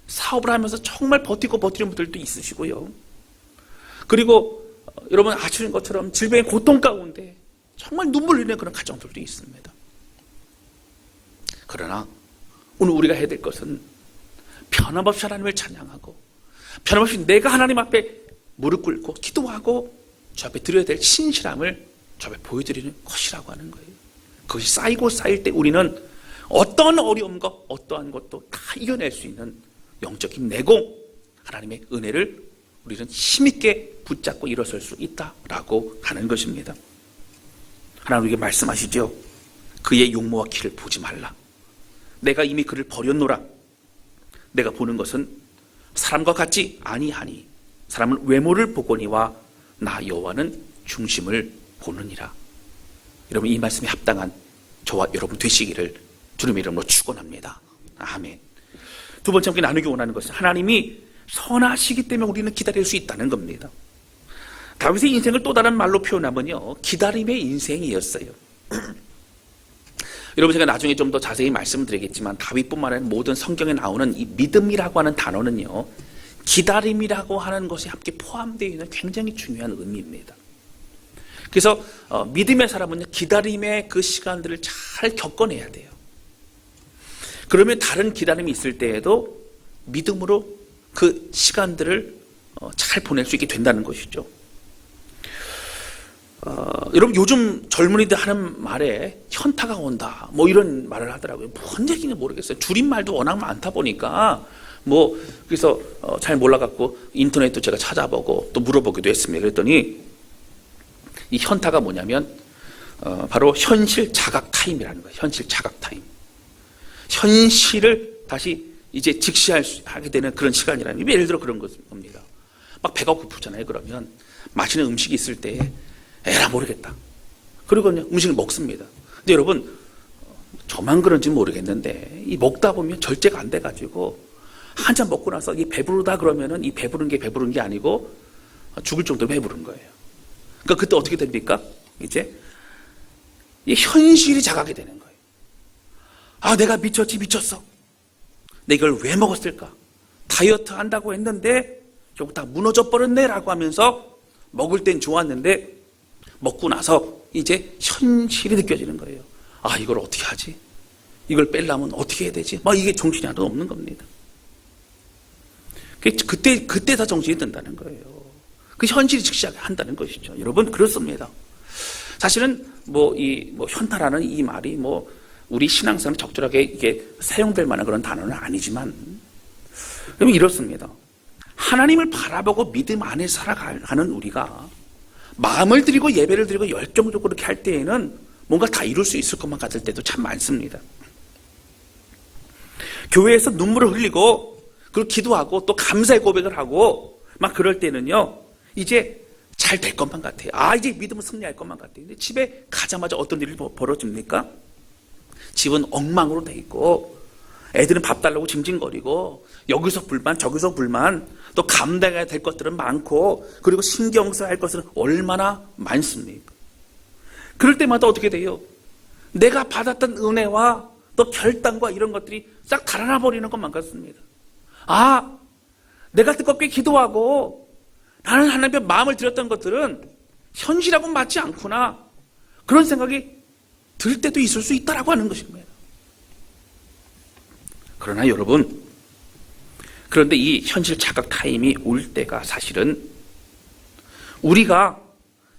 사업을 하면서 정말 버티는 분들도 있으시고요. 그리고 여러분 아시는 것처럼 질병의 고통 가운데 정말 눈물 흘리는 그런 가정들도 있습니다. 그러나 오늘 우리가 해야 될 것은 변함없이 하나님을 찬양하고 변함없이 내가 하나님 앞에 무릎 꿇고 기도하고 주 앞에 드려야 될 신실함을 주 앞에 보여드리는 것이라고 하는 거예요. 그것이 쌓일 때 우리는 어떤 어려움과 어떠한 것도 다 이겨낼 수 있는 영적인 내공, 하나님의 은혜를 우리는 힘있게 붙잡고 일어설 수 있다라고 하는 것입니다. 하나님 우리에게 말씀하시죠. 그의 용모와 키를 보지 말라. 내가 이미 그를 버렸노라. 내가 보는 것은 사람과 같지 아니하니 사람은 외모를 보거니와 나 여호와는 중심을 보느니라. 여러분 이 말씀에 합당한 저와 여러분 되시기를 주님의 이름으로 축원합니다. 아멘. 두 번째 함께 나누기 원하는 것은 하나님이 선하시기 때문에 우리는 기다릴 수 있다는 겁니다. 다윗의 인생을 또 다른 말로 표현하면요, 기다림의 인생이었어요. 여러분 제가 나중에 좀 더 자세히 말씀드리겠지만 다윗뿐만 아니라 모든 성경에 나오는 이 믿음이라고 하는 단어는요, 기다림이라고 하는 것이 함께 포함되어 있는 굉장히 중요한 의미입니다. 그래서 믿음의 사람은요, 기다림의 그 시간들을 잘 겪어내야 돼요. 그러면 다른 기다림이 있을 때에도 믿음으로 그 시간들을 잘 보낼 수 있게 된다는 것이죠. 여러분 요즘 젊은이들 하는 말에 현타가 온다 뭐 이런 말을 하더라고요. 뭔 얘기인지 모르겠어요. 줄임말도 워낙 많다 보니까 그래서 잘 몰라갖고 인터넷도 제가 찾아보고 또 물어보기도 했습니다. 그랬더니 이 현타가 뭐냐면 바로 현실 자각 타임이라는 거예요. 현실 자각 타임. 현실을 다시 이제 직시하게 되는 그런 시간이라는 거예요. 예를 들어 그런 겁니다. 막 배가 고프잖아요. 그러면 맛있는 음식이 있을 때 에라 모르겠다. 그리고 음식을 먹습니다. 근데 여러분 저만 그런지 모르겠는데 이 먹다 보면 절제가 안 돼가지고 한참 먹고 나서 이 배부르다 그러면은 이 배부른 게 아니고 죽을 정도로 배부른 거예요. 그러니까 그때 어떻게 됩니까? 이제 이 현실이 자각이 되는 거예요. 아, 내가 미쳤어. 내가 이걸 왜 먹었을까? 다이어트 한다고 했는데 결국 다 무너져 버렸네 라고 하면서 먹을 땐 좋았는데 먹고 나서 이제 현실이 느껴지는 거예요. 아, 이걸 어떻게 하지? 이걸 빼려면 어떻게 해야 되지? 막 이게 정신이 하나도 없는 겁니다. 그때 다 정신이 든다는 거예요. 그 현실이 즉시하게 한다는 것이죠. 여러분, 그렇습니다. 사실은 현타라는 이 말이 우리 신앙생활에 적절하게 이게 사용될 만한 그런 단어는 아니지만, 여러분, 이렇습니다. 하나님을 바라보고 믿음 안에 살아가는 우리가 마음을 드리고 예배를 드리고 열정적으로 그렇게 할 때에는 뭔가 다 이룰 수 있을 것만 같을 때도 참 많습니다. 교회에서 눈물을 흘리고 그리고 기도하고 또 감사의 고백을 하고 막 그럴 때는요, 이제 잘 될 것만 같아요. 아, 이제 믿음은 승리할 것만 같아요. 근데 집에 가자마자 어떤 일이 벌어집니까? 집은 엉망으로 돼 있고 애들은 밥 달라고 징징거리고 여기서 불만 저기서 불만, 또 감당해야 될 것들은 많고 그리고 신경 써야 할 것은 얼마나 많습니까? 그럴 때마다 어떻게 돼요? 내가 받았던 은혜와 또 결단과 이런 것들이 싹 달아나 버리는 것만 같습니다. 아, 내가 뜨겁게 기도하고 나는 하나님 앞에 마음을 드렸던 것들은 현실하고는 맞지 않구나, 그런 생각이 들 때도 있을 수 있다라고 하는 것입니다. 그러나 여러분, 그런데 이 현실 자각 타임이 올 때가 사실은 우리가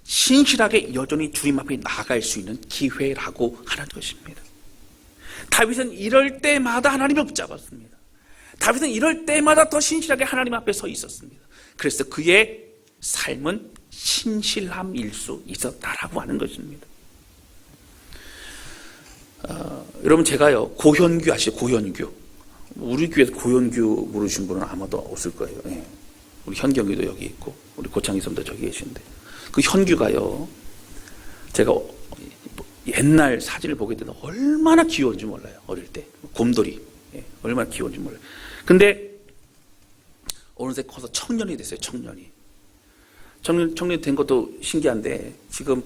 신실하게 여전히 주님 앞에 나아갈 수 있는 기회라고 하는 것입니다. 다윗은 이럴 때마다 하나님을 붙잡았습니다. 다윗은 이럴 때마다 더 신실하게 하나님 앞에 서 있었습니다. 그래서 그의 삶은 신실함일 수 있었다라고 하는 것입니다. 여러분 제가요 고현규 아시죠? 고현규. 우리 교회에서 고현규 모르신 분은 아마도 없을 거예요. 예. 우리 현경이도 여기 있고 우리 고창희 선도 저기 계신데 그 현규가요 제가 옛날 사진을 보게 되면 얼마나 귀여운지 몰라요. 어릴 때 곰돌이 얼마나 귀여운지 몰라요. 근데 어느새 커서 청년이 됐어요. 청년이 된 것도 신기한데 지금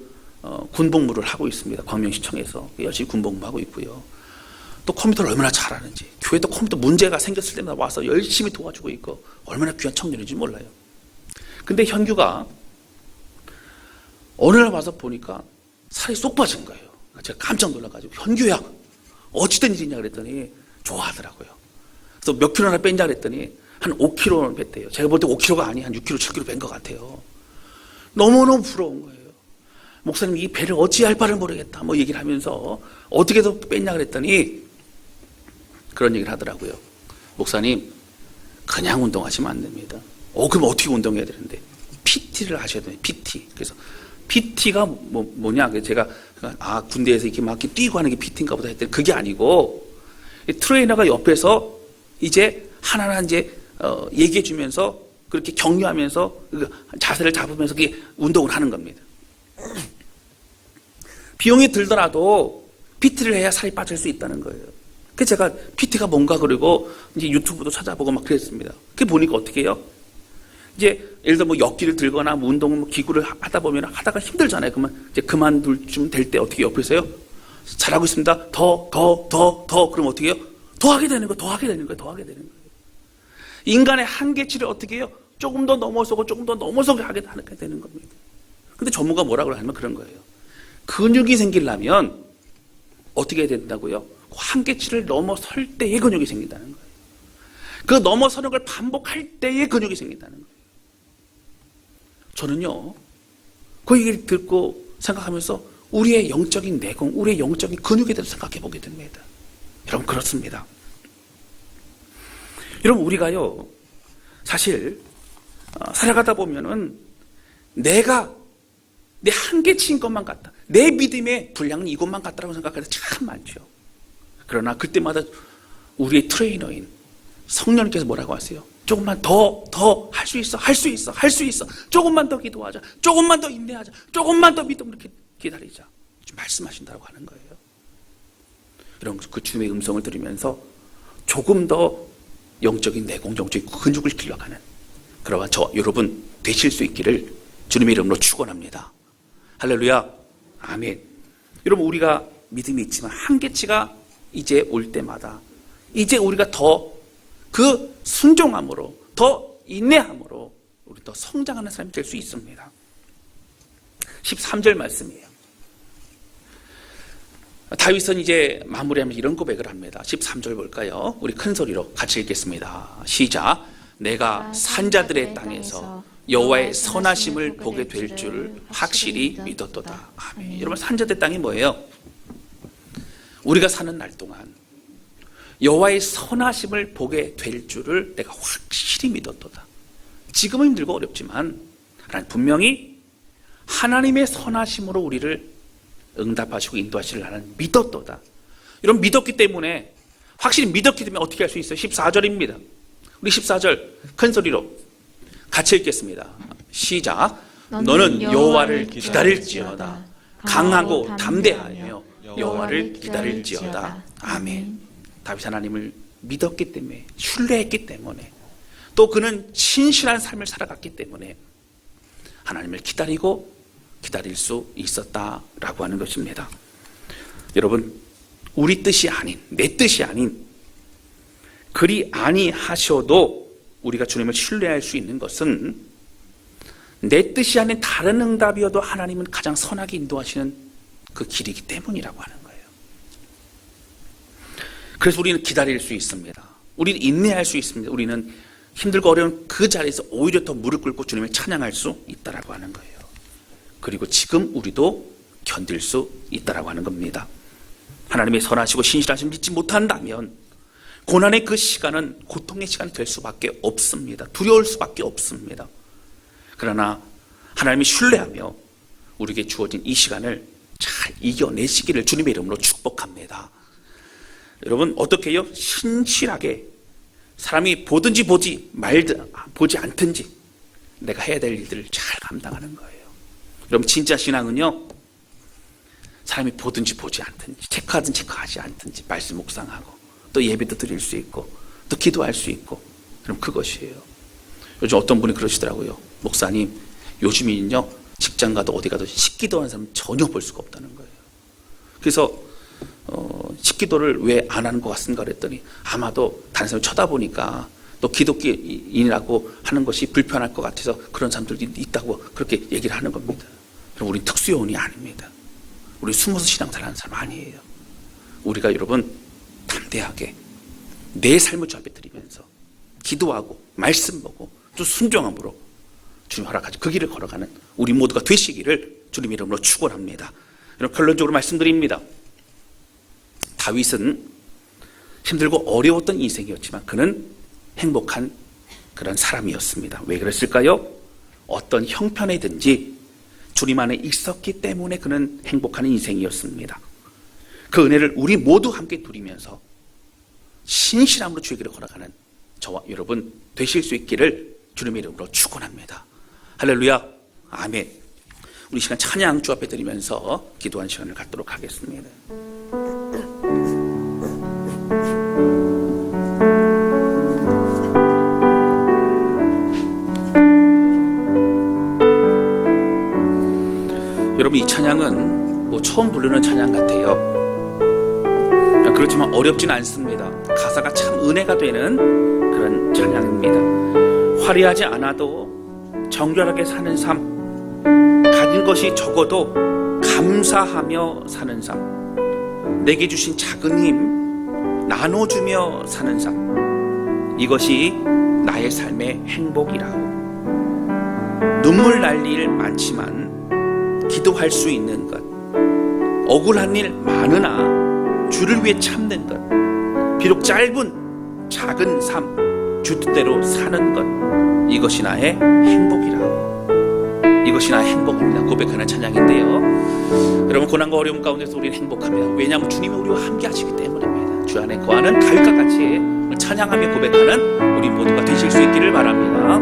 군복무를 하고 있습니다. 광명시청에서 열심히 군복무하고 있고요. 또 컴퓨터를 얼마나 잘하는지 교회도 컴퓨터 문제가 생겼을 때마다 와서 열심히 도와주고 있고 얼마나 귀한 청년인지 몰라요. 근데 현규가 어느 날 와서 보니까 살이 쏙 빠진 거예요. 제가 깜짝 놀라가지고 현규야 어찌된 일이냐 그랬더니 좋아하더라고요. 그래서 몇 킬로나 뺀자 그랬더니 한 5kg는 뺐대요. 제가 볼 때 5kg가 아니 한 6kg, 7kg 뺀 것 같아요. 너무너무 부러운 거예요. 목사님 이 배를 어찌할 바를 모르겠다 뭐 얘기를 하면서 어떻게 더 뺐냐 그랬더니 그런 얘기를 하더라고요. 목사님 그냥 운동하시면 안 됩니다. 그럼 어떻게 운동해야 되는데 PT를 하셔야 돼요. PT. 그래서 PT가 뭐냐 제가 군대에서 이렇게 막 뛰고 하는 게 PT인가 보다 했더니 그게 아니고 트레이너가 옆에서 이제 하나하나 이제 얘기해 주면서 그렇게 격려하면서 자세를 잡으면서 그게 운동을 하는 겁니다. 비용이 들더라도 PT를 해야 살이 빠질 수 있다는 거예요. 그래서 제가 PT가 뭔가 그리고 이제 유튜브도 찾아보고 막 그랬습니다. 그게 보니까 어떻게 해요? 이제 예를 들어 뭐 역기를 들거나 뭐 운동 뭐 기구를 하다 보면 하다가 힘들잖아요. 그러면 이제 그만둘 쯤 될 때 어떻게 옆에서요? 잘하고 있습니다. 더. 그럼 어떻게 해요? 더 하게 되는 거예요. 인간의 한계치를 어떻게 해요? 조금 더 넘어서고 하게 되는 겁니다. 근데 전문가 뭐라고 하면 그런 거예요. 근육이 생기려면 어떻게 해야 된다고요? 한계치를 넘어설 때의 근육이 생긴다는 거예요. 그 넘어서는 걸 반복할 때의 근육이 생긴다는 거예요. 저는요, 그 얘기를 듣고 생각하면서 우리의 영적인 내공, 우리의 영적인 근육에 대해서 생각해 보게 됩니다. 여러분, 그렇습니다. 여러분, 우리가요, 사실, 살아가다 보면은 내가 내 한계치인 것만 같다. 내 믿음의 분량은 이것만 같다라고 생각할 때 참 많죠. 그러나 그때마다 우리의 트레이너인 성령님께서 뭐라고 하세요? 조금만 더 할 수 있어. 조금만 더 기도하자. 조금만 더 인내하자. 조금만 더 믿음으로 기다리자. 말씀하신다고 하는 거예요. 여러분, 그 주님의 음성을 들으면서 조금 더 영적인 내공, 영적인 근육을 길러가는 그러한 여러분 되실 수 있기를 주님의 이름으로 축원합니다. 할렐루야. 아멘. 여러분, 우리가 믿음이 있지만 한계치가 이제 올 때마다 이제 우리가 더 그 순종함으로 더 인내함으로 우리 더 성장하는 사람이 될 수 있습니다. 13절 말씀이에요. 다윗은 이제 마무리하면서 이런 고백을 합니다. 13절 볼까요? 우리 큰 소리로 같이 읽겠습니다. 시작. 내가 산자들의 땅에서 여호와의 선하심을 보게 될 줄 확실히 믿었도다. 아멘. 여러분, 산자들의 땅이 뭐예요? 우리가 사는 날 동안 여호와의 선하심을 보게 될 줄을 내가 확실히 믿었도다. 지금은 힘들고 어렵지만 분명히 하나님의 선하심으로 우리를 응답하시고 인도하시를 나는 믿었도다. 여러분, 믿었기 때문에 확실히 믿었기 때문에 어떻게 할 수 있어요? 14절입니다. 우리 14절 큰 소리로 같이 읽겠습니다. 시작. 너는 여호와를 기다릴지어다. 강하고 담대하여 여호와를 기다릴지어다. 아멘. 다윗 하나님을 믿었기 때문에, 신뢰했기 때문에, 또 그는 신실한 삶을 살아갔기 때문에 하나님을 기다릴 수 있었다라고 하는 것입니다. 여러분, 우리 뜻이 아닌, 내 뜻이 아닌, 그리 아니하셔도 우리가 주님을 신뢰할 수 있는 것은 내 뜻이 아닌 다른 응답이어도 하나님은 가장 선하게 인도하시는 그 길이기 때문이라고 하는 거예요. 그래서 우리는 기다릴 수 있습니다. 우리는 인내할 수 있습니다. 우리는 힘들고 어려운 그 자리에서 오히려 더 무릎 꿇고 주님을 찬양할 수 있다라고 하는 거예요. 그리고 지금 우리도 견딜 수 있다라고 하는 겁니다. 하나님의 선하시고 신실하심을 믿지 못한다면 고난의 그 시간은 고통의 시간이 될 수밖에 없습니다. 두려울 수밖에 없습니다. 그러나 하나님이 신뢰하며 우리에게 주어진 이 시간을 잘 이겨내시기를 주님의 이름으로 축복합니다. 여러분 어떻게 해요? 신실하게 사람이 보든지 보지 않든지 내가 해야 될 일들을 잘 감당하는 거예요. 여러분 진짜 신앙은요, 사람이 보든지 보지 않든지 체크하든 체크하지 않든지 말씀 묵상하고 또 예배도 드릴 수 있고 또 기도할 수 있고, 그럼 그것이에요. 요즘 어떤 분이 그러시더라고요. 목사님, 요즘은요 직장 가도 어디 가도 식기도하는 사람 전혀 볼 수가 없다는 거예요. 그래서 식기도를 왜 안 하는 것 같습니까? 그랬더니 아마도 다른 사람이 쳐다보니까 또 기독교인이라고 하는 것이 불편할 것 같아서 그런 사람들이 있다고 그렇게 얘기를 하는 겁니다. 그럼 우리 특수요원이 아닙니다. 우리 숨어서 신앙생활하는 사람 아니에요. 우리가 여러분 담대하게 내 삶을 주 앞에 드리면서 기도하고 말씀 보고 또 순종함으로 주님 허락하죠. 그 길을 걸어가는 우리 모두가 되시기를 주님 이름으로 축원합니다. 여러분 결론적으로 말씀드립니다. 다윗은 힘들고 어려웠던 인생이었지만 그는 행복한 그런 사람이었습니다. 왜 그랬을까요? 어떤 형편이든지 주님 안에 있었기 때문에 그는 행복한 인생이었습니다. 그 은혜를 우리 모두 함께 누리면서 신실함으로 주의 길을 걸어가는 저와 여러분 되실 수 있기를 주님의 이름으로 축원합니다. 할렐루야, 아멘. 우리 시간 찬양 주 앞에 드리면서 기도한 시간을 갖도록 하겠습니다. 여러분 이 찬양은 뭐 처음 부르는 찬양 같아요. 그렇지만 어렵진 않습니다. 가사가 참 은혜가 되는 그런 찬양입니다. 화려하지 않아도 정결하게 사는 삶, 가진 것이 적어도 감사하며 사는 삶, 내게 주신 작은 힘 나눠주며 사는 삶, 이것이 나의 삶의 행복이라고. 눈물 날 일 많지만 기도할 수 있는 것, 억울한 일 많으나 주를 위해 참는 것, 비록 짧은 작은 삶 주 뜻대로 사는 것, 이것이 나의 행복이라고. 이것이 나의 행복입니다. 고백하는 찬양인데요, 여러분 고난과 어려움 가운데서 우리는 행복합니다. 왜냐하면 주님이 우리와 함께 하시기 때문입니다. 주 안에 거하는 다윗과 같이 찬양하며 고백하는 우리 모두가 되실 수 있기를 바랍니다.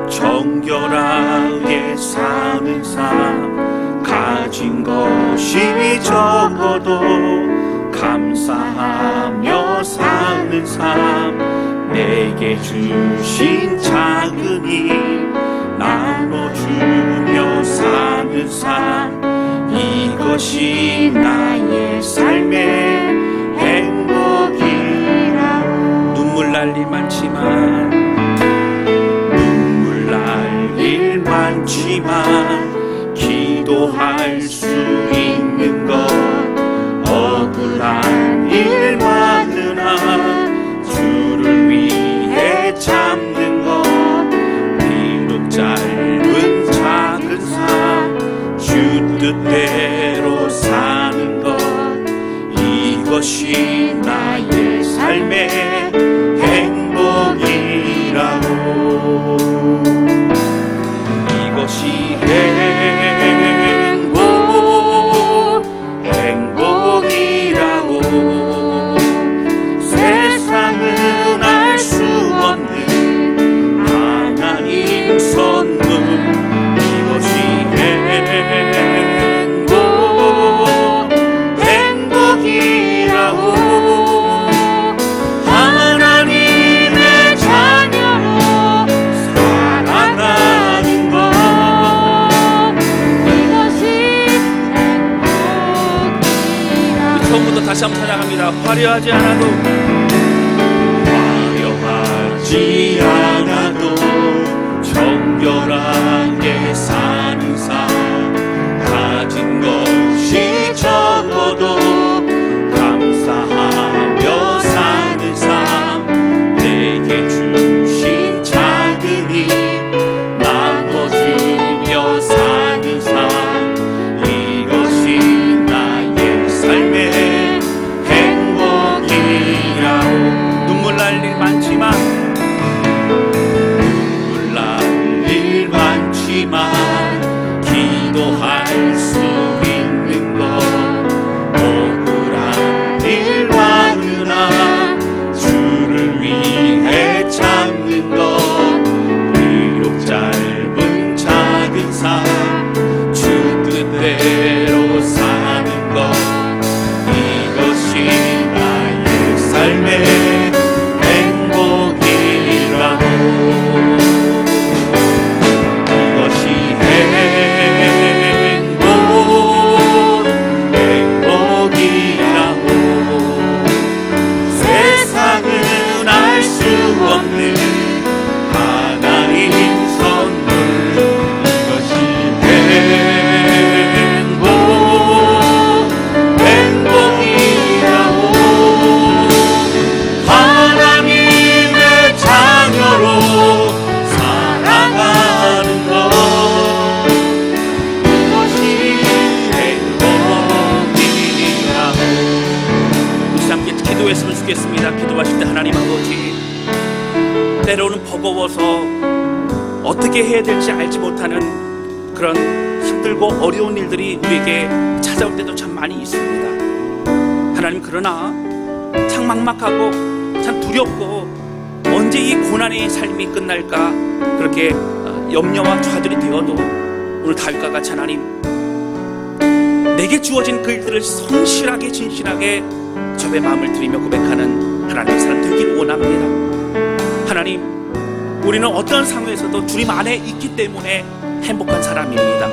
정결하게 사는 삶, 가진 것이 적어도 감사하며 사는 삶, 내게 주신 작은 힘 나눠주며 사는 삶, 이것이 나의 삶의 행복이라. 눈물 날 일 많지만 많지만 기도할 수 있는 것, 억울한 일 많으나 주를 위해 참는 것, 비록 짧은 작은 삶 주 뜻대로 사는 것, 이것이 나의 삶의 행복이라고. 이것이 행복이라고. 세상은 알 수 없는 하나님 선물, 이것이 행복이라고. 하나님의 자녀로 살아가는 것, 처음부터 다시 한번 찬양합니다. 화려하지 않아도 정결하게 사는 삶, 가진 것이 적어도 감사하며 사는 삶, 내게 주신 작은 힘 나눠주며 사는 삶, 이것이 나의 삶의 행복이라고. 기도했으면 좋겠습니다. 기도하실 때 하나님 아버지, 때로는 버거워서 어떻게 해야 될지 알지 못하는 그런 힘들고 어려운 일들이 우리에게 찾아올 때도 참 많이 있습니다. 하나님, 그러나 참 막막하고 참 두렵고 언제 이 고난의 삶이 끝날까 그렇게 염려와 좌절이 되어도 오늘 다윗과 같이 하나님, 내게 주어진 그 일들을 성실하게 진실하게 접의 마음을 들이며 고백하는 하나님의 사람 되길 원합니다. 하나님, 우리는 어떠한 상황에서도 주님 안에 있기 때문에 행복한 사람입니다.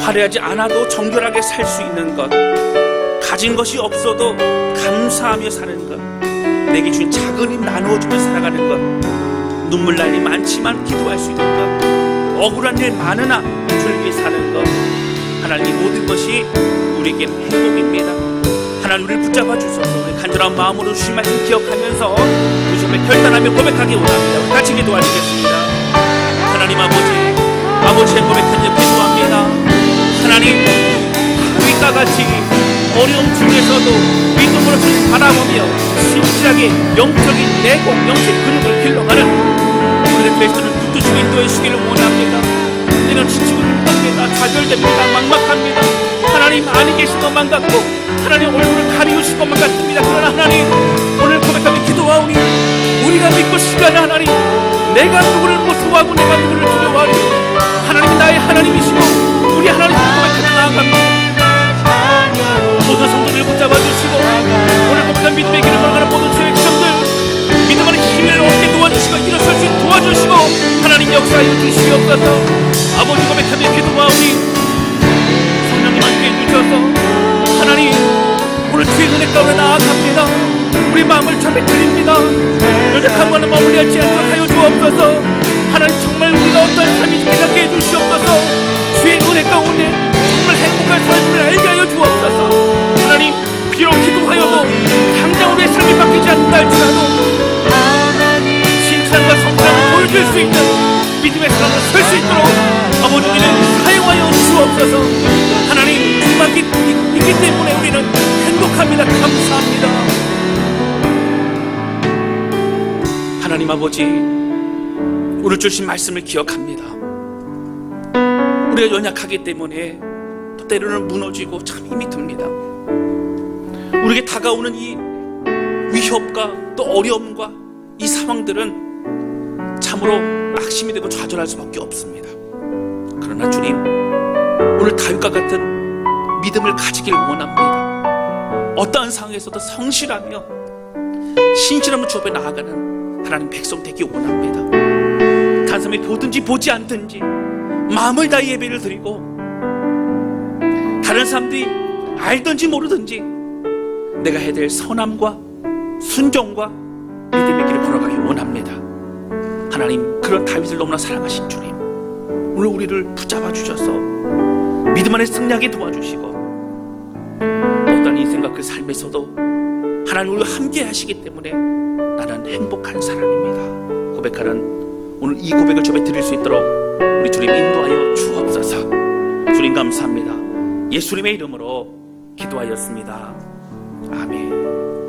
화려하지 않아도 정결하게 살 수 있는 것, 가진 것이 없어도 감사하며 사는 것, 내게 주신 작은 힘 나누어주며 살아가는 것, 눈물 날 일 많지만 기도할 수 있는 것, 억울한 일 많으나 주를 위해 사는 것, 하나님, 이 모든 것이 우리에게 행복입니다. 하나님, 우리를 붙잡아 주셔서 우리 간절한 마음으로 주신 말씀 기억하면서 주님의 결단하며 고백하기 원합니다. 우리 같이 기도하시겠습니다. 하나님 아버지의 고백하며 기도합니다. 하나님, 우리과 같이 어려움 중에서도 믿음으로 주님 바라보며 신실하게 영적인 내공, 영적 근육을 길러가는 우리의 그리스도는 붙드시고 인도해 주시기를 원합니다. 때는 지치고 힘듭니다. 좌절됩니다. 막막합니다. 하나님 안에 계신 것만 같고 하나님 얼굴을 가리우신 것만 같습니다. 그러나 하나님, 오늘 고백하며 기도하오니 우리가 믿고 시간에 하나님, 내가 누구를 무서워하고 내가 누구를 두려워하리, 하나님이 나의 하나님이시고 우리 하나님을 고백하며 나아갑니다. 모든 성도들을 붙잡아 주시고 오늘 고백한 믿음의 길을 걸어가는 모든 주의 백성들 믿음 안에 힘을 얻게 도와주시고 일어설 수 있게 도와주시고 하나님 역사하여 주시옵소서. 아버지, 고백하며 기도하오니 성령님 함께 해주셔서 하나님, 오늘 주의 은혜 가운데 나아갑니다. 우리 마음을 참에 드립니다. 연약한 것은 머물리지 않도록 하여 주옵소서. 하나님, 정말 우리가 어떤 삶인지 깨닫게 해주시옵소서. 주의 은혜 가운데 정말 행복한 삶을 알게 하여 주옵소서. 하나님, 비록 기도하여도 당장 우리의 삶이 바뀌지 않는다 할지라도 칭찬과 성찬을 보여줄 수 있는 믿음의 사람으로 설 수 있도록 아버지, 우리를 사용하여 주옵소서. 하나님, 주님만 있기 때문에 우리는 행복합니다. 감사합니다. 하나님 아버지, 오늘 주신 말씀을 기억합니다. 우리가 연약하기 때문에 또 때로는 무너지고 참 힘이 듭니다. 우리에게 다가오는 이 위협과 또 어려움과 이 상황들은 참으로 낙심이 되고 좌절할 수밖에 없습니다. 그러나 주님, 오늘 다윗과 같은 믿음을 가지길 원합니다. 어떠한 상황에서도 성실하며 신실함으로 주 앞에 나아가는 하나님 백성 되기 원합니다. 단숨에 보든지 보지 않든지 마음을 다해 예배를 드리고 다른 사람들이 알든지 모르든지 내가 해야 될 선함과 순종과 믿음의 길을 걸어가기 원합니다. 하나님, 그런 다윗을 너무나 사랑하신 주님, 오늘 우리를 붙잡아 주셔서 믿음 안에 승리하게 도와주시고 어떤 인생과 그 삶에서도 하나님 우리와 함께 하시기 때문에 나는 행복한 사람입니다 고백하는 오늘 이 고백을 주 앞에 드릴 수 있도록 우리 주님 인도하여 주옵소서. 주님 감사합니다. 예수님의 이름으로 기도하였습니다. 아멘.